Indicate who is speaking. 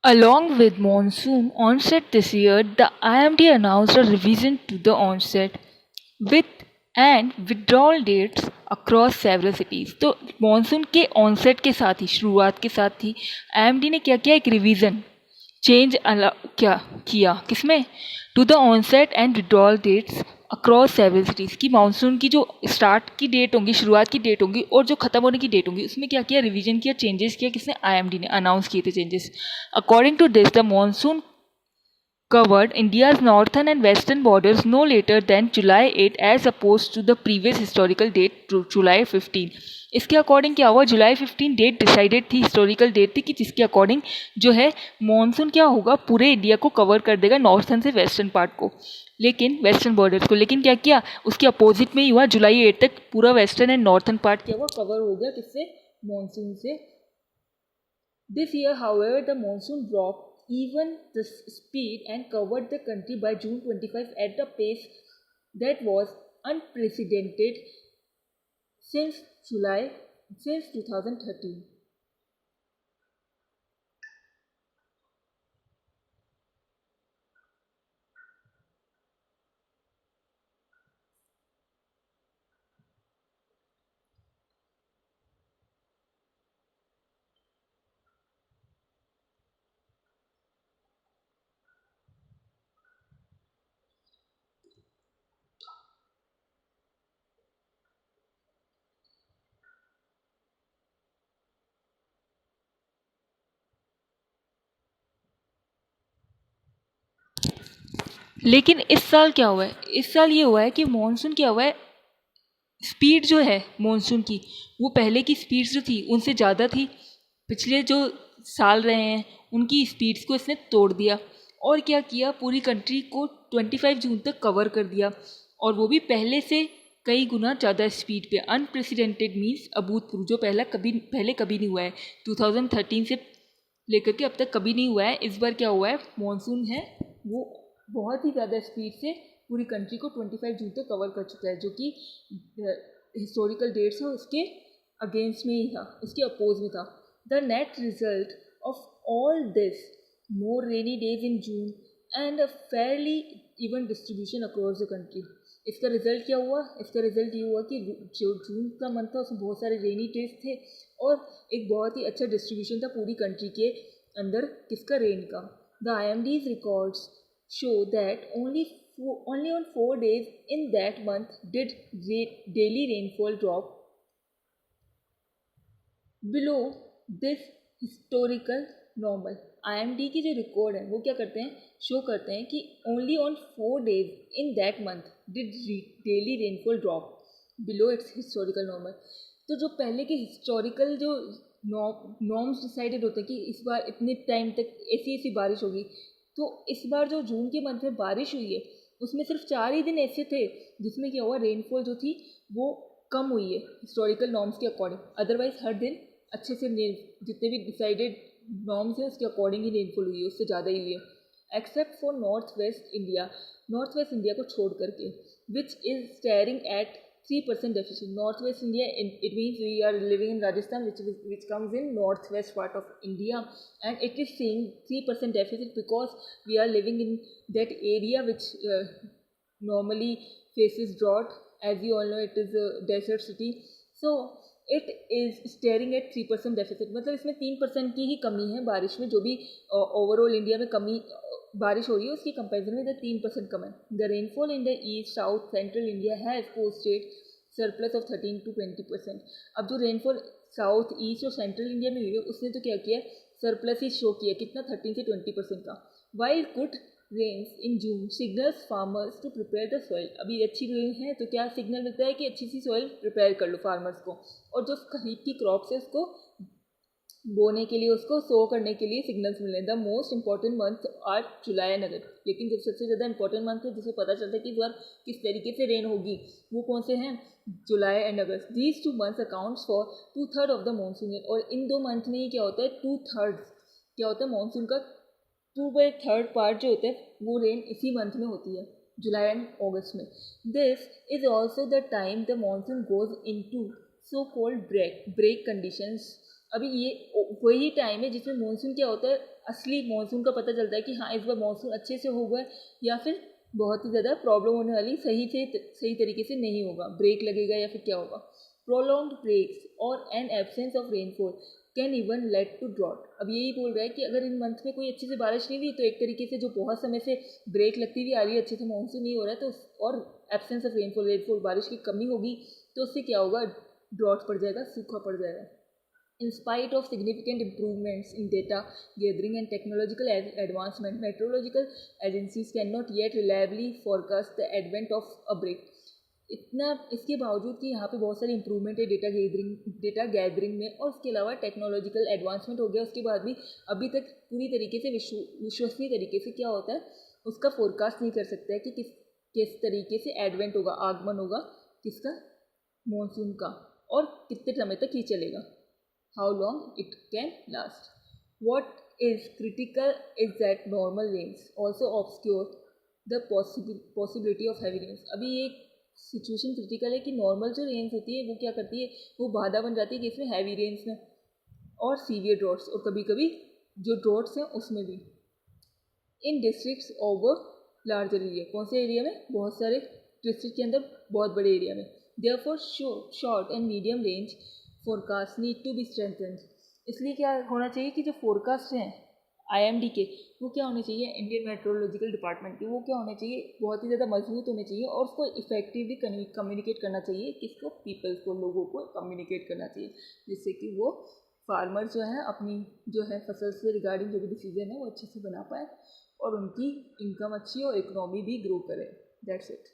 Speaker 1: Along with monsoon onset this year, the IMD announced a revision to the onset with and withdrawal dates across several cities. तो monsoon के onset के साथ ही शुरुआत के साथ ही IMD ने क्या किया, एक रिवीजन चेंज क्या किया किसमें, to the onset and withdrawal dates across several cities की मानसून की जो स्टार्ट की डेट होंगी, शुरुआत की डेट होंगी और जो खत्म होने की डेट होंगी, उसमें क्या किया, रिवीजन किया, चेंजेस किया, किसने, आईएमडी ने अनाउंस किए थे changes. According to this the monsoon covered India's northern and western borders no later than July 8 as opposed to the previous historical date July 15. इसके अकॉर्डिंग क्या हुआ, जुलाई 15 डेट डिसाइडेड थी, हिस्टोरिकल डेट थी कि जिसके अकॉर्डिंग जो है मॉनसून क्या होगा, पूरे इंडिया को कवर कर देगा, नॉर्थन से वेस्टर्न पार्ट को, लेकिन वेस्टर्न बॉर्डर्स को. लेकिन क्या किया, उसके अपोजिट में ही हुआ, जुलाई 8 तक पूरा वेस्टर्न एंड नॉर्थन पार्ट क्या हुआ, कवर हो गया किससे, मॉनसून से. This year however the monsoon drop even the speed and covered the country by June 25 at a pace that was unprecedented since 2013. लेकिन इस साल क्या हुआ है, इस साल ये हुआ है कि मॉनसून क्या हुआ है, स्पीड जो है मॉनसून की वो पहले की स्पीड्स जो थी उनसे ज़्यादा थी. पिछले जो साल रहे हैं उनकी स्पीड्स को इसने तोड़ दिया और क्या किया, पूरी कंट्री को 25 जून तक कवर कर दिया, और वो भी पहले से कई गुना ज़्यादा स्पीड पे. अनप्रेसिडेंटेड मीन्स अभूतपूर्व, जो पहले कभी नहीं हुआ है, 2013 से लेकर के अब तक कभी नहीं हुआ है. इस बार क्या हुआ है, मॉनसून है वो बहुत ही ज़्यादा स्पीड से पूरी कंट्री को 25 जून तक कवर कर चुका है, जो कि हिस्टोरिकल डेट्स है उसके अगेंस्ट में ही था, उसके अपोज में था. The net result of all this, more rainy days in June and a fairly even distribution across the country. इसका रिजल्ट क्या हुआ, इसका रिजल्ट ये हुआ कि जो जून का मंथ था उसमें बहुत सारे रेनी डेज थे और एक बहुत ही अच्छा डिस्ट्रीब्यूशन था पूरी कंट्री के अंदर किसका, रेन का. The IMD's records show that only on 4 days in that month did daily rainfall drop below this historical normal. IMD की जो रिकॉर्ड है वो क्या करते हैं, शो करते हैं कि only on 4 days in that month did daily rainfall drop below it's historical normal. तो जो पहले के हिस्टोरिकल जो नॉर्म्स डिसाइडेड होते हैं कि इस बार इतने टाइम तक ऐसी ऐसी बारिश होगी, तो इस बार जो जून के मंथ में बारिश हुई है उसमें सिर्फ 4 ही दिन ऐसे थे जिसमें क्या हुआ, रेनफॉल जो थी वो कम हुई है हिस्टोरिकल नॉर्म्स के अकॉर्डिंग. अदरवाइज हर दिन अच्छे से जितने भी डिसाइडेड नॉर्म्स हैं उसके अकॉर्डिंग ही रेनफॉल हुई है, उससे ज़्यादा ही हुई है. Except for north west India को छोड़ करके, which is staring at 3% deficit. Northwest India, it means we are living in Rajasthan, which comes in northwest part of India, and it is seeing 3% deficit because we are living in that area which normally faces drought. As you all know, it is a desert city, so it is staring at 3% deficit. मतलब इसमें 3% की ही कमी है बारिश में, जो भी overall India में कमी बारिश हो रही है उसकी कंपेरिजन में 3% कम है. The rainfall in the east south central India has posted surplus of 13 to 20%. अब जो रेनफॉल साउथ ईस्ट और सेंट्रल इंडिया में हुई है उसने तो क्या किया, सरप्लस ही शो किया, कितना, 13 से 20% का. While good rains in June signals farmers to prepare the soil. अभी अच्छी रेन है तो क्या सिग्नल मिलता है कि अच्छी सी सॉइल प्रिपेयर कर लो फार्मर्स को, और जो खरीफ की क्रॉप्स है उसको बोने के लिए, उसको सो करने के लिए सिग्नल्स मिल रहे हैं. The most important month are July and August. लेकिन जो सबसे ज़्यादा इंपॉर्टेंट मंथ है जिसे पता चलता है कि इस बार किस तरीके से रेन होगी, वो कौन से हैं, July and August. These 2 months accounts for 2/3 of the monsoon year. और इन 2 मंथ में ही क्या होता है, 2/3 क्या होता है, मानसून का 2/3 पार्ट जो होता है वो रेन इसी मंथ में होती है, जुलाई एंड अगस्त में. This is also the time the monsoon goes into so called break conditions अभी ये वही टाइम है जिसमें मानसून क्या होता है, असली मानसून का पता चलता है कि हाँ इस बार मानसून अच्छे से होगा या फिर बहुत ही ज़्यादा प्रॉब्लम होने वाली, सही तरीके से नहीं होगा, ब्रेक लगेगा या फिर क्या होगा। प्रोलॉन्ग्ड ब्रेक्स और an absence of rainfall can even led to drought. अब यही बोल रहा है कि अगर इन मंथ में कोई अच्छे से बारिश नहीं हुई तो एक तरीके से जो बहुत समय से ब्रेक लगती हुई आ रही है, अच्छे से मानसून नहीं हो रहा है, तो और एब्सेंस ऑफ रेनफॉल बारिश की कमी होगी तो उससे क्या होगा, ड्रॉट पड़ जाएगा, सूखा पड़ जाएगा। In spite of significant improvements in data gathering and technological advancement, meteorological agencies cannot yet reliably forecast the advent of a break. इतना इसके बावजूद कि यहाँ पे बहुत सारी इंप्रूवमेंट है डेटा गैदरिंग में, और उसके अलावा टेक्नोलॉजिकल एडवांसमेंट हो गया, उसके बाद भी अभी तक पूरी तरीके से विश्वसनीय तरीके से क्या होता है उसका फोरकास्ट नहीं कर सकता है कि किस तरीके से एडवेंट होगा, आगमन होगा किसका, मानसून का, और कितने समय तक ये चलेगा, how long it can last. What is critical is that normal rains also obscure the possibility of heavy rains. अभी ये सिचुएशन क्रिटिकल है कि नॉर्मल जो रेन्स होती है वो क्या करती है, वो बाधा बन जाती है कि इसमें हैवी रेन्स में और सीवियर ड्रॉट्स, और कभी कभी जो ड्रॉट्स हैं उसमें भी। इन डिस्ट्रिक्ट्स ओवर लार्जर एरिया, कौन से एरिया में, बहुत सारे डिस्ट्रिक्ट के अंदर बहुत बड़े एरिया में। Therefore short and medium range forecast need to be strengthened. इसलिए क्या होना चाहिए कि जो फोरकास्ट हैं IMD के, वो क्या होने चाहिए, इंडियन मेट्रोलॉजिकल डिपार्टमेंट के, वो क्या होने चाहिए, बहुत ही ज़्यादा मजबूत होने चाहिए, और उसको इफेक्टिवली कम्युनिकेट करना चाहिए, किसको, पीपल्स को, लोगों को कम्युनिकेट करना चाहिए, जिससे कि वो फार्मर जो है अपनी जो है फसल से रिगार्डिंग जो भी डिसीजन है वो अच्छे से बना पाए और उनकी इनकम अच्छी हो, इकोनॉमी भी ग्रो करे। That's it.